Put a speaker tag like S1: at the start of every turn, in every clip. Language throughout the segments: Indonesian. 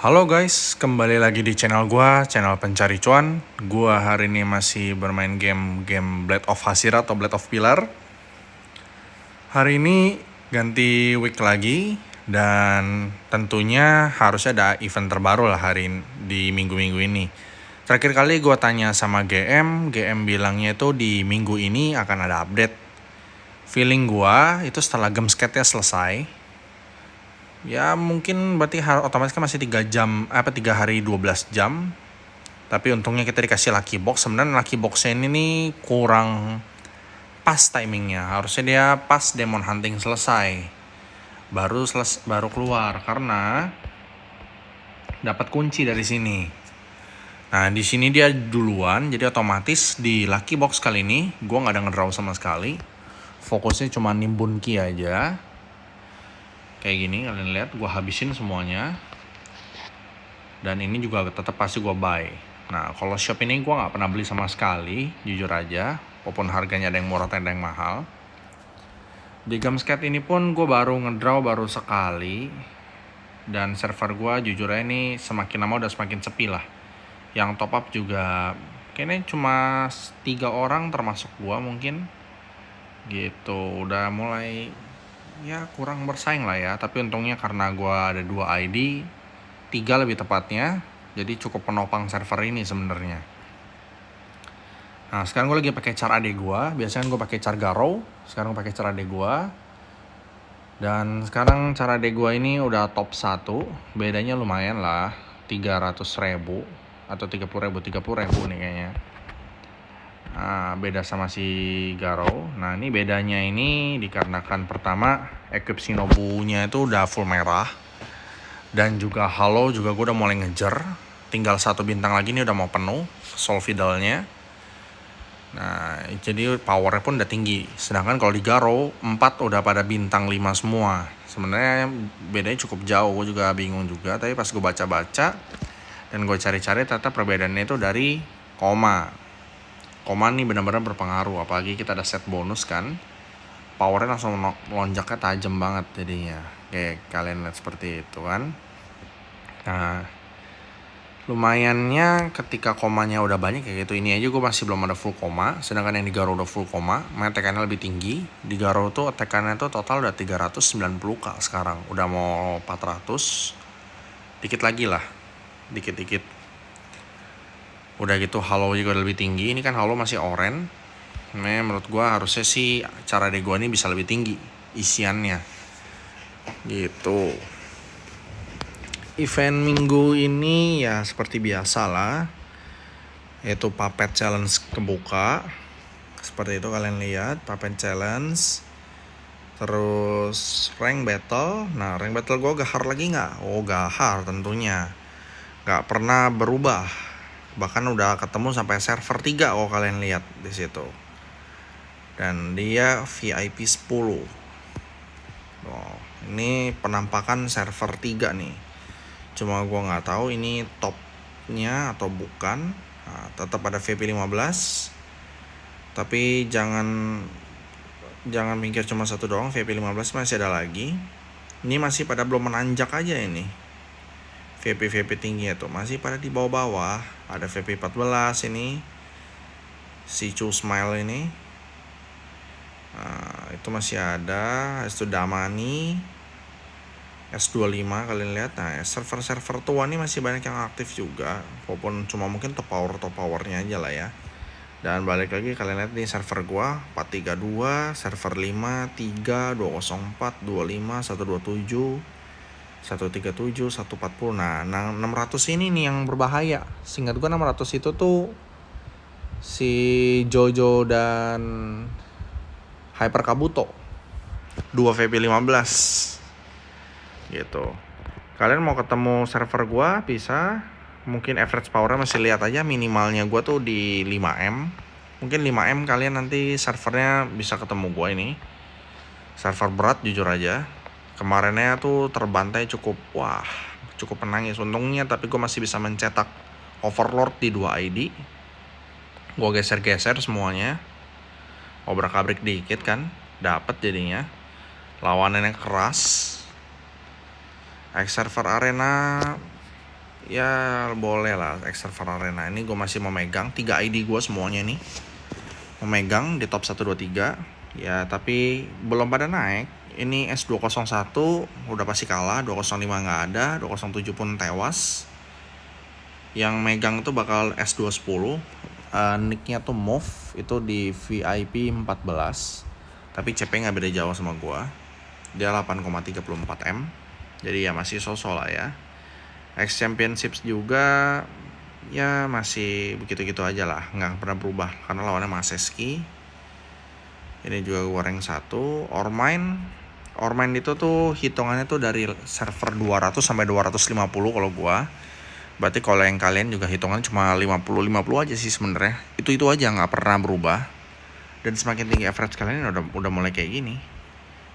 S1: Halo guys, kembali lagi di channel gua, channel pencari cuan. Gua hari ini masih bermain game Blade of Hasira atau Blade of Pillar. Hari ini ganti week lagi dan tentunya harusnya ada event terbaru lah di minggu-minggu ini. Terakhir kali gua tanya sama GM bilangnya itu di minggu ini akan ada update. Feeling gua itu setelah Gemskate-nya selesai, ya mungkin berarti otomatis kan masih 3 hari 12 jam. Tapi untungnya kita dikasih lucky box. Sebenarnya lucky boxnya ini nih kurang pas timingnya. Harusnya dia pas demon hunting selesai baru keluar karena dapat kunci dari sini. Nah di sini dia duluan, jadi otomatis di lucky box kali ini gue nggak ada ngedraw sama sekali. Fokusnya cuma nimbun ki aja. Kayak gini kalian lihat, gue habisin semuanya. Dan ini juga tetap pasti gue buy. Nah kalau shop ini gue nggak pernah beli sama sekali, jujur aja. Walaupun harganya ada yang murah ada yang mahal. Di Gemskate ini pun gue baru ngedraw baru sekali. Dan server gue jujur aja ini semakin lama udah semakin sepi lah. Yang top up juga kayaknya cuma 3 orang termasuk gue mungkin. Gitu udah mulai ya kurang bersaing lah ya. Tapi untungnya karena gue ada 2 ID, 3 lebih tepatnya, jadi cukup penopang server ini sebenarnya. Nah sekarang gue lagi pakai char AD gue. Biasanya gue pakai char Garou, sekarang pakai char AD gue. Dan sekarang char AD gue ini udah top 1. Bedanya lumayan lah, 300.000 atau 30.000 nih kayaknya. Nah, beda sama si Garou. Nah ini bedanya ini dikarenakan pertama equip Shinobu-nya itu udah full merah. Dan juga Halo juga gue udah mulai ngejar. Tinggal 1 bintang lagi nih udah mau penuh Soul Vidalnya. Nah jadi powernya pun udah tinggi. Sedangkan kalau di Garou 4 udah pada bintang 5 semua. Sebenarnya bedanya cukup jauh. Gue juga bingung juga. Tapi pas gue baca-baca dan gue cari-cari ternyata perbedaannya itu dari koma. Koma nih benar-benar berpengaruh. Apalagi kita ada set bonus kan, powernya langsung lonjaknya tajam banget jadinya. Kayak kalian lihat seperti itu kan. Nah lumayannya ketika komanya udah banyak kayak gitu. Ini aja gue masih belum ada full koma. Sedangkan yang di Garou udah full koma. Main tekannya lebih tinggi. Di Garou tuh tekannya tuh total udah 390k sekarang. Udah mau 400. Dikit lagi lah, dikit-dikit. Udah gitu Halo juga lebih tinggi. Ini kan Halo masih orange. Nah, menurut gue harusnya sih cara de gue ini bisa lebih tinggi isiannya. Gitu. Event minggu ini ya seperti biasa lah, yaitu Puppet Challenge kebuka. Seperti itu kalian lihat, Puppet Challenge. Terus rank battle. Nah rank battle gue gahar lagi nggak? Oh gahar tentunya. Nggak pernah berubah. Bahkan udah ketemu sampai server 3 kalau kalian lihat di situ. Dan dia VIP 10. Oh, ini penampakan server 3 nih. Cuma gue nggak tahu ini topnya atau bukan. Nah, tetap ada VIP 15. Tapi jangan mikir cuma satu doang, VIP 15 masih ada lagi. Ini masih pada belum menanjak aja ini. VIP tinggi itu masih pada di bawah-bawah. Ada VIP 14 ini. Si Chu Smile ini. Nah, itu masih ada. Itu Damani. S25 kalian lihat. Nah server tua ini masih banyak yang aktif juga. Walaupun cuma mungkin top powernya aja lah ya. Dan balik lagi kalian lihat nih server gua 432, server 5, 3, 204, 25, 127, 137, 140. Nah 600 ini nih yang berbahaya. Seingat gua 600 itu tuh si Jojo dan Hyper Kabuto 2 VP 15 gitu. Kalian mau ketemu server gua bisa. Mungkin average powernya masih lihat aja, minimalnya gue tuh di 5M. Mungkin 5M kalian nanti servernya bisa ketemu gue ini. Server berat jujur aja. Kemarinnya tuh terbantai cukup menangis untungnya. Tapi gue masih bisa mencetak Overlord di 2 ID. Gue geser-geser semuanya. Obrak-abrik dikit kan, dapat jadinya. Lawanannya keras. Server arena ya boleh lah Extraver Arena. Ini gue masih memegang 3 ID gue semuanya nih, memegang di top 1, 2, 3 ya, tapi belum pada naik. Ini S201 udah pasti kalah, 205 nggak ada, 207 pun tewas. Yang megang tuh bakal S210. Nicknya tuh Move, itu di VIP 14, tapi CP nggak beda jauh sama gua. Dia 8,34 M, jadi ya masih sosok lah ya. X Championships juga ya masih begitu-gitu aja lah, nggak pernah berubah karena lawannya Maseski. Ini juga gua rank 1. Ormine itu tuh hitungannya tuh dari server 200 sampai 250 kalau gua. Berarti kalau yang kalian juga hitungan cuma 50 aja sih sebenarnya. Itu aja, nggak pernah berubah. Dan semakin tinggi average kalian udah mulai kayak gini,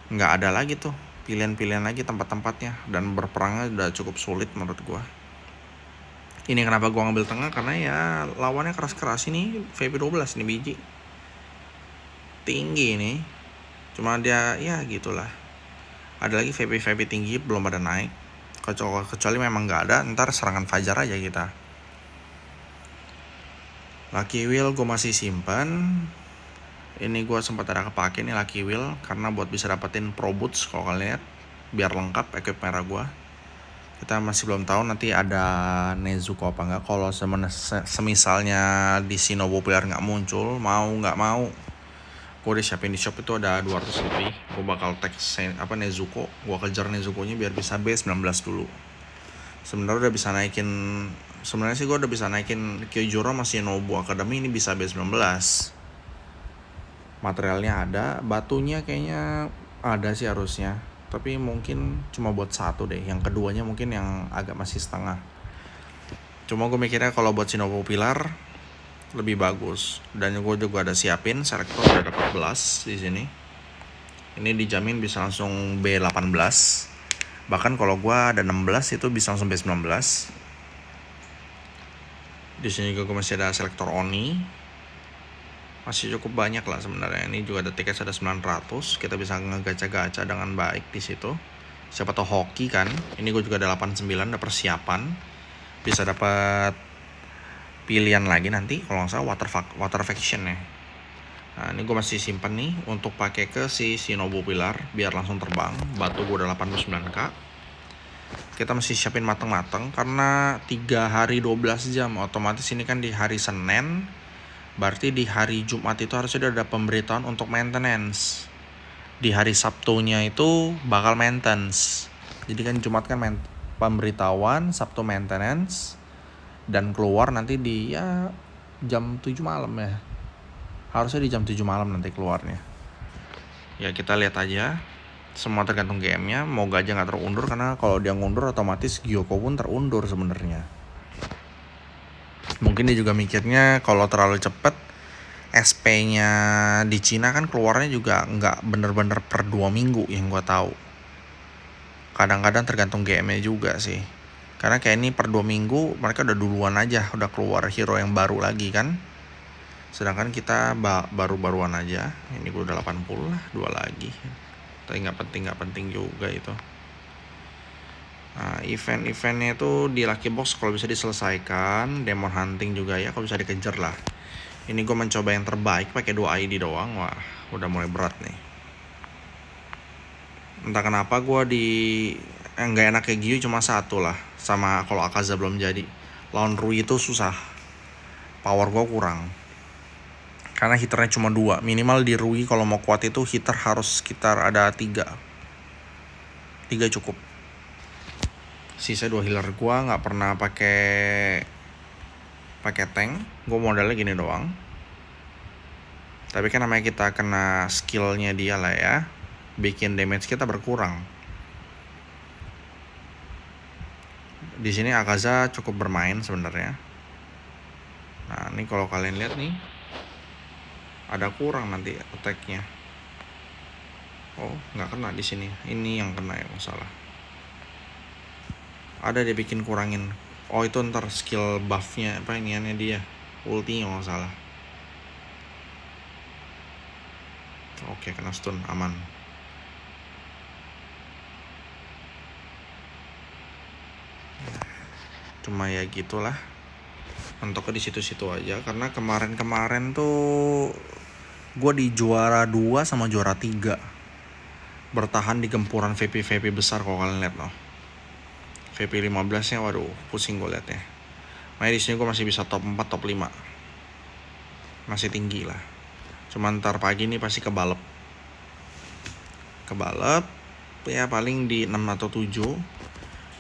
S1: nggak ada lagi tuh pilihan-pilihan lagi tempat-tempatnya, dan berperangnya udah cukup sulit menurut gua. Ini kenapa gua ngambil tengah, karena ya lawannya keras-keras. Ini VP12 nih biji tinggi nih, cuma dia ya gitulah. Ada lagi VP tinggi belum pada naik, kecuali memang nggak ada, ntar serangan Fajar aja kita. Lucky Wheel gue masih simpan. Ini gue sempat ada kepake nih Lucky Wheel, karena buat bisa dapetin Pro Boots kalau kalian lihat, biar lengkap equip merah gue. Kita masih belum tahu nanti ada Nezuko apa enggak. Kalau semisalnya di Shinobu Pilar nggak muncul, mau nggak mau gue udah siapin di shop itu ada 200 lebih. Gue bakal tag Nezuko, gue kejar Nezuko-nya biar bisa B19 dulu. Sebenarnya sih gue udah bisa naikin Kyojuro masih Shinobu Academy, ini bisa B19. Materialnya ada, batunya kayaknya ada sih harusnya, tapi mungkin cuma buat satu deh. Yang keduanya mungkin yang agak masih setengah. Cuma gue mikirnya kalau buat Shinobu Pilar lebih bagus. Dan gue juga ada siapin selektor, udah dapat 14 di sini. Ini dijamin bisa langsung B18. Bahkan kalau gue ada 16 itu bisa langsung B19. Di sini juga gue masih ada selektor Oni. Masih cukup banyak lah sebenarnya. Ini juga ada tiket ada 900. Kita bisa ngegacha-gacha dengan baik di situ. Siapa tahu hoki kan. Ini gue juga ada 89, ada persiapan. Bisa dapat pilihan lagi nanti kalau nggak salah water faction ya. Nah, ini gue masih simpen nih untuk pakai ke si Shinobu Pilar biar langsung terbang. Batu gue udah 89k. Kita mesti siapin mateng-mateng karena 3 hari 12 jam. Otomatis ini kan di hari Senin, berarti di hari Jumat itu harusnya ada pemberitahuan untuk maintenance. Di hari Sabtunya itu bakal maintenance. Jadi kan Jumat kan pemberitahuan, Sabtu maintenance, dan keluar nanti di jam 7 malam ya. Harusnya di jam 7 malam nanti keluarnya. Ya kita lihat aja. Semua tergantung game-nya. Moga aja nggak terundur, karena kalau dia ngundur otomatis Gyoko pun terundur sebenarnya. Mungkin dia juga mikirnya kalau terlalu cepet SP-nya di Cina kan keluarnya juga nggak bener-bener per 2 minggu yang gue tahu. Kadang-kadang tergantung game-nya juga sih. Karena kayak ini per 2 minggu mereka udah duluan aja, udah keluar hero yang baru lagi kan. Sedangkan kita baru-baruan aja. Ini gue udah 80 lah, 2 lagi. Tapi nggak penting juga itu. Nah, event-eventnya itu di Lucky Box kalau bisa diselesaikan. Demon Hunting juga ya, kalau bisa dikejar lah. Ini gue mencoba yang terbaik pakai 2 ID doang. Wah, udah mulai berat nih. Entah kenapa gue nggak enak kayak Gyu cuma satu lah. Sama kalau Akaza belum jadi. Lawan Rui itu susah. Power gue kurang. Karena hiternya cuma 2. Minimal di Rui kalau mau kuat itu hiter harus sekitar ada 3 cukup. Sisa 2 healer gue nggak pernah pakai tank. Gue modalnya gini doang. Tapi kan namanya kita kena skillnya dia lah ya, bikin damage kita berkurang. Di sini Akaza cukup bermain sebenarnya. Nah ini kalau kalian lihat nih, ada kurang nanti attack-nya. Oh nggak kena di sini. Ini yang kena ya, masalah. Ada dia bikin kurangin. Oh itu ntar skill buff-nya apa iniannya dia, ultinya nggak salah. Oke, kena stun, aman. Cuma ya gitulah, mentoknya di situ-situ aja. Karena kemarin tuh gue di juara 2 sama juara 3, bertahan di gempuran VP besar. Kalau kalian lihat loh, VP 15 nya waduh pusing gue liatnya. Makanya di sini gue masih bisa top 4 top 5, masih tinggi lah. Cuma ntar pagi nih pasti kebalep ya, paling di 6 atau 7.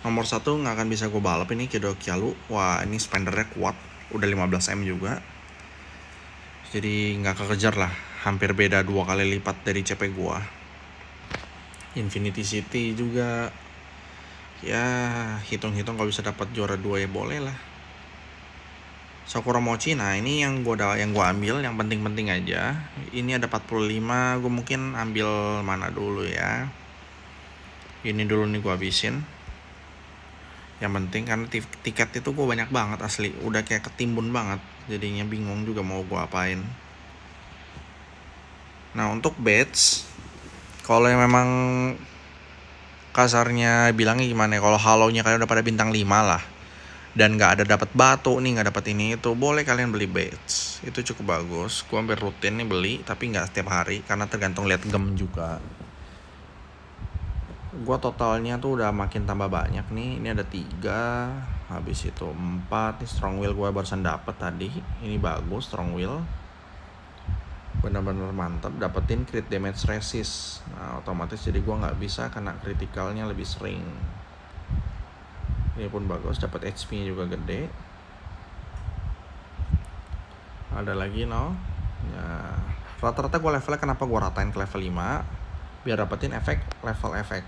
S1: Nomor 1 nggak akan bisa gue balap ini, Kido Kyalu. Wah ini spendernya kuat, udah 15M juga, jadi nggak kekejar lah, hampir beda 2 kali lipat dari CP gua. Infinity City juga ya hitung-hitung kalau bisa dapat juara 2 ya boleh lah. Sakura Mochi, nah ini yang gua ambil, yang penting-penting aja. Ini ada 45, gue mungkin ambil mana dulu ya. Ini dulu nih gue habisin. Yang penting karena tiket itu gue banyak banget asli, udah kayak ketimbun banget, jadinya bingung juga mau gue apain. Nah untuk bets, kalau yang memang kasarnya bilangnya gimana, kalau halonya kalian udah pada bintang 5 lah, dan nggak ada dapat batu nih, nggak dapat ini itu, boleh kalian beli bets, itu cukup bagus. Gue hampir rutin nih beli, tapi nggak setiap hari karena tergantung lihat gem juga. Gue totalnya tuh udah makin tambah banyak nih. Ini ada 3, habis itu 4. Nih strong wheel gue barusan dapet tadi, ini bagus strong wheel, benar-benar mantap, dapetin crit damage resist. Nah otomatis jadi gue nggak bisa kena kritikalnya lebih sering. Ini pun bagus, dapat HP nya juga gede. Ada lagi no ya, rata-rata gue levelnya kenapa gue ratain ke level 5, biar dapetin level efek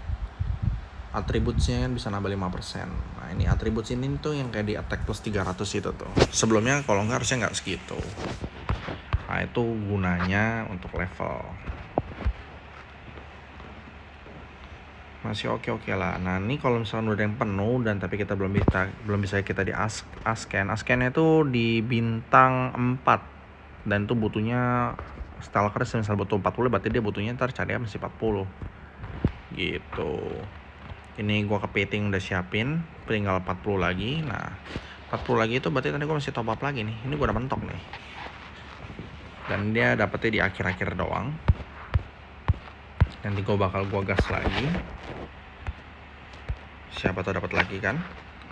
S1: atributnya kan bisa nambah 5%. Nah ini atribut ini tuh yang kayak di attack plus 300 itu tuh, sebelumnya kalau nggak harusnya nggak segitu. Nah itu gunanya untuk level, masih oke lah. Nah ini kalau misalnya udah yang penuh dan tapi kita belum bisa kita di askennya itu di bintang 4, dan itu butuhnya stalker misal butuh 40, berarti dia butuhnya ntar cari masih 40 gitu. Ini gua kepiting udah siapin, tinggal 40 lagi. Nah 40 lagi itu berarti tadi gua masih top up lagi nih. Ini gua udah mentok nih, dan dia dapetnya di akhir-akhir doang. Nanti gua gas lagi, siapa tahu dapat lagi kan,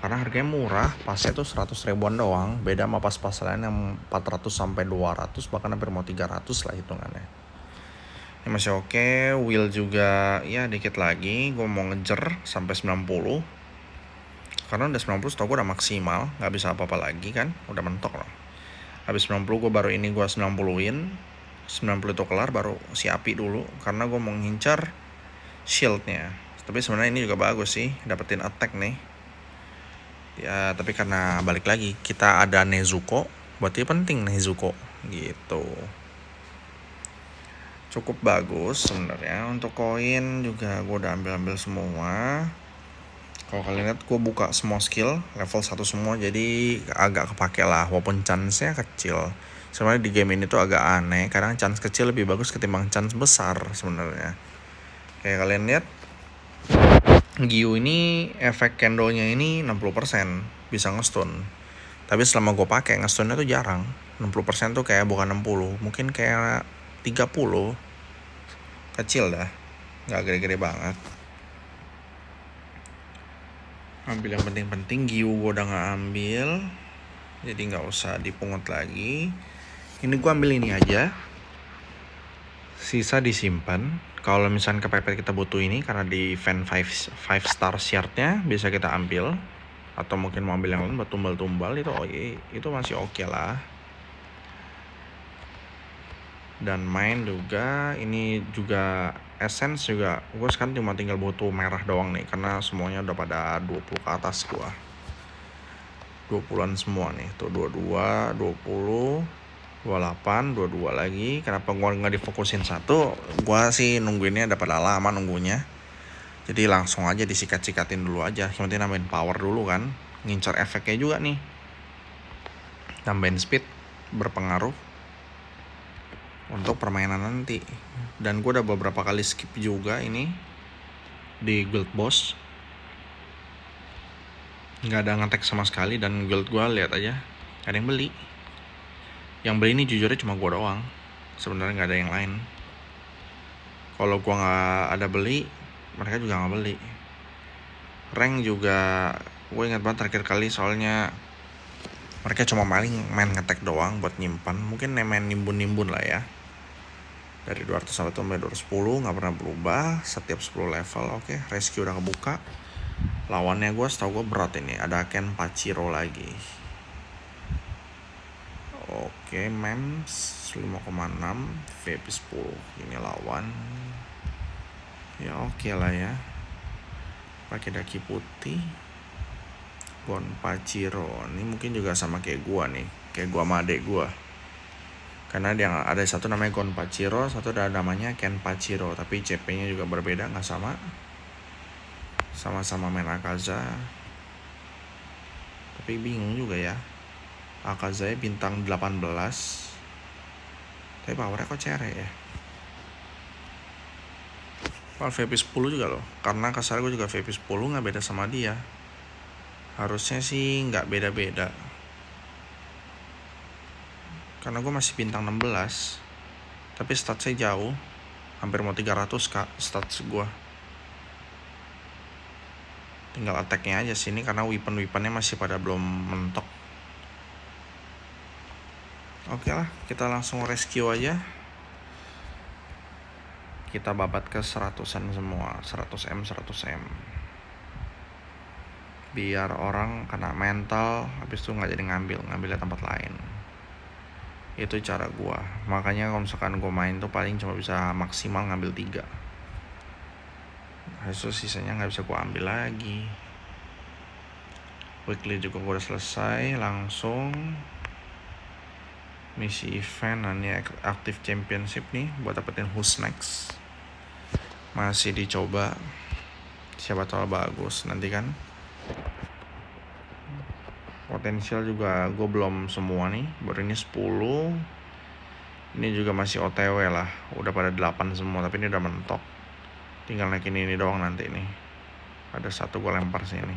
S1: karena harganya murah, pasnya tuh 100 ribuan doang, beda sama pas lain yang 400 sampai 200, bahkan hampir mau 300 lah hitungannya. Ini masih oke. Wheel juga ya dikit lagi, gue mau ngejar sampai 90, karena udah 90 stok gue udah maksimal, nggak bisa apa-apa lagi kan, udah mentok loh. Habis 90 gue baru ini gue 90-in, 90 itu kelar baru si api dulu, karena gue mau ngincar shieldnya. Tapi sebenarnya ini juga bagus sih, dapetin attack nih ya. Tapi karena balik lagi kita ada Nezuko, berarti penting Nezuko gitu. Cukup bagus sebenarnya. Untuk koin juga gue udah ambil semua. Kalau kalian lihat gue buka semua skill level 1 semua, jadi agak kepake lah, walaupun chance-nya kecil. Sebenarnya di game ini tuh agak aneh, kadang chance kecil lebih bagus ketimbang chance besar sebenarnya. Kayak kalian lihat Giyu ini efek candle-nya ini 60% bisa nge-stun. Tapi selama gue pakai nge-stunnya tuh jarang. 60% tuh kayak bukan 60, mungkin kayak 30. Kecil dah, nggak gede-gede banget. Ambil yang penting-penting. Giyu gue udah nggak ambil, jadi nggak usah dipungut lagi. Ini gue ambil ini aja, sisa disimpan. Kalau misalnya kepepet kita butuh ini, karena di event 5 star shardnya bisa kita ambil, atau mungkin mau ambil yang lain buat tumbal-tumbal itu masih oke lah. Dan main juga, ini juga essence juga gue sekarang cuma tinggal butuh merah doang nih, karena semuanya udah pada 20 ke atas gue, 20-an semua nih tuh, 22, 20, 28, 22 lagi. Kenapa gue nggak difokusin satu? Gue sih nungguinnya dapat lama nunggunya, jadi langsung aja disikat-sikatin dulu aja. Yang penting nambahin power dulu kan, ngincar efeknya juga nih. Nambahin speed berpengaruh untuk permainan nanti. Dan gue udah beberapa kali skip juga ini di guild boss, nggak ada ngetek sama sekali, dan guild gue lihat aja gak ada yang beli. Yang beli ini jujurnya cuma gue doang, sebenarnya nggak ada yang lain. Kalau gue nggak ada beli, mereka juga nggak beli. Rank juga gue ingat banget terakhir kali, soalnya mereka cuma main ngetek doang buat nyimpan, mungkin main nimbun lah ya. Dari 200 sampai 210 nggak pernah berubah setiap 10 level. Oke, rescue udah kebuka. Lawannya gue setahu gue berat ini, ada Ken Pachiro lagi. Oke, MEMS 5,6 VP 10. Ini lawan. Ya oke lah ya. Pakai daki putih. Gon Pachiro. Ini mungkin juga sama kayak gua nih, kayak gua sama adek gua. Karena dia ada satu namanya Gon Pachiro, satu ada namanya Ken Pachiro, tapi CP-nya juga berbeda, nggak sama. Sama-sama main Akaza. Tapi bingung juga ya. Akaza bintang 18. Tapi powernya kok cere ya. Kalau VP 10 juga loh. Karena kasar gue juga VP 10 nggak beda sama dia. Harusnya sih nggak beda-beda. Karena gue masih bintang 16. Tapi statsnya jauh. Hampir mau 300 kak stats gue. Tinggal attack-nya aja sini, karena weapon-weaponnya masih pada belum mentok. Oke lah, kita langsung rescue aja. Kita babat ke 100-an semua, 100M, 100M. Biar orang kena mental, habis itu nggak jadi ngambilnya tempat lain. Itu cara gua. Makanya kalau misalkan gua main tuh paling cuma bisa maksimal ngambil 3. Habis itu sisanya nggak bisa gua ambil lagi. Weekly juga gua udah selesai, langsung misi event. Nah ini active championship nih buat dapetin who's next. Masih dicoba, siapa tahu bagus nanti kan. Potensial juga gue belum semua nih, baru ini 10. Ini juga masih OTW lah, udah pada 8 semua, tapi ini udah mentok. Tinggal naikin ini doang nanti nih. Ada satu gue lempar sini.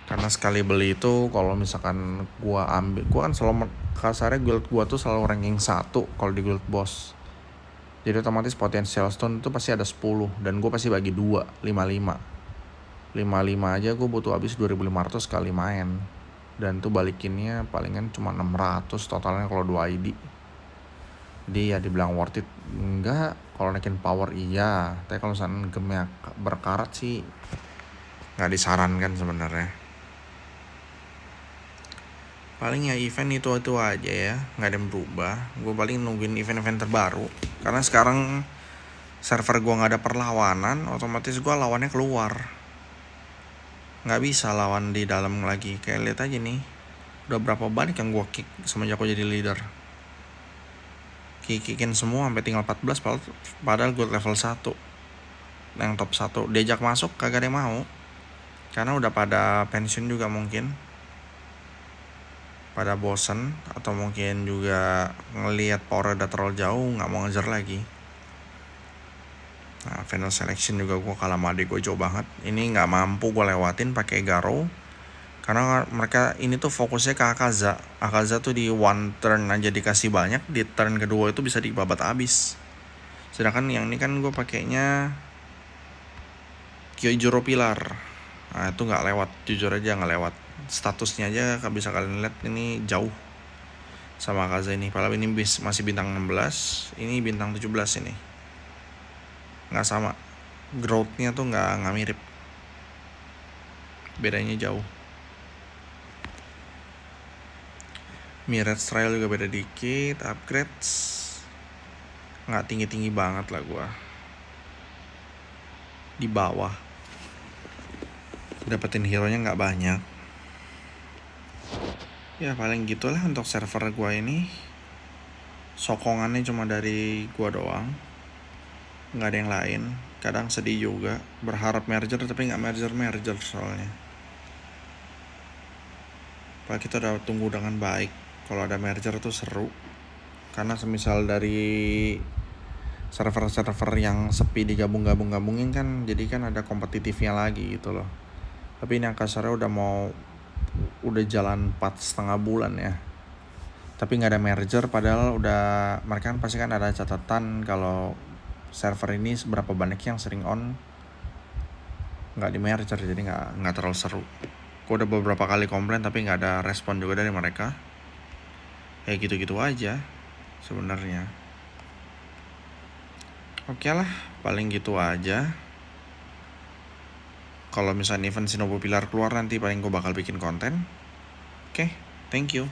S1: Karena sekali beli itu kalau misalkan gue ambil, gue kan selalu kasarnya guild gue tuh selalu ranking 1 kalau di guild boss. Jadi otomatis potensial stone itu pasti ada 10, dan gue pasti bagi 2, 55 aja gue butuh habis 2.500 kali main. Dan tuh balikinnya palingan cuma 600 totalnya kalau 2 ID. Jadi ya dibilang worth it enggak. Kalau naikin power iya, tapi kalau misalnya game berkarat sih nggak disarankan sebenarnya. Paling ya event itu aja ya, nggak ada yang berubah. Gue paling nungguin event-event terbaru. Karena sekarang server gue nggak ada perlawanan, otomatis gue lawannya keluar. Nggak bisa lawan di dalam lagi. Kayak lihat aja nih, udah berapa banyak yang gue kick semenjak gue jadi leader. Kickin semua sampai tinggal 14, padahal gue level 1. Yang top 1 diajak masuk kagak ada yang mau. Karena udah pada pensiun juga mungkin. Pada bosen, atau mungkin juga ngelihat power udah terlalu jauh, nggak mau ngejar lagi. Nah, final selection juga gue kalah sama adik gue jauh banget. Ini nggak mampu gue lewatin pakai Garo, karena mereka ini tuh fokusnya ke Akaza. Akaza tuh di one turn aja dikasih banyak, di turn kedua itu bisa dibabat abis. Sedangkan yang ini kan gue pakainya Kyojuro Pilar. Nah itu nggak lewat, jujur aja nggak lewat. Statusnya aja bisa kalian lihat ini jauh sama Akaza ini. Padahal ini masih bintang 16, ini bintang 17 ini. Nggak sama, growth-nya tuh nggak mirip, bedanya jauh. Mirage Trial juga beda dikit. Upgrades nggak tinggi banget lah gua, di bawah. Dapetin hero nya nggak banyak. Ya paling gitulah untuk server gua ini. Sokongannya cuma dari gua doang, nggak ada yang lain. Kadang sedih juga, berharap merger tapi nggak merger soalnya. Padahal kita udah tunggu dengan baik. Kalau ada merger tuh seru. Karena semisal dari server-server yang sepi digabungin kan, jadi kan ada kompetitifnya lagi gitu loh. Tapi ini kasarnya udah jalan 4,5 bulan ya. Tapi nggak ada merger, padahal mereka kan pasti kan ada catatan kalau server ini seberapa banyak yang sering on, nggak di merger, jadi nggak terlalu seru. Gue udah beberapa kali komplain tapi nggak ada respon juga dari mereka. Ya gitu-gitu aja sebenarnya. Oke lah, paling gitu aja. Kalau misalnya event Shinobu Pillar keluar nanti paling gue bakal bikin konten. Oke, thank you.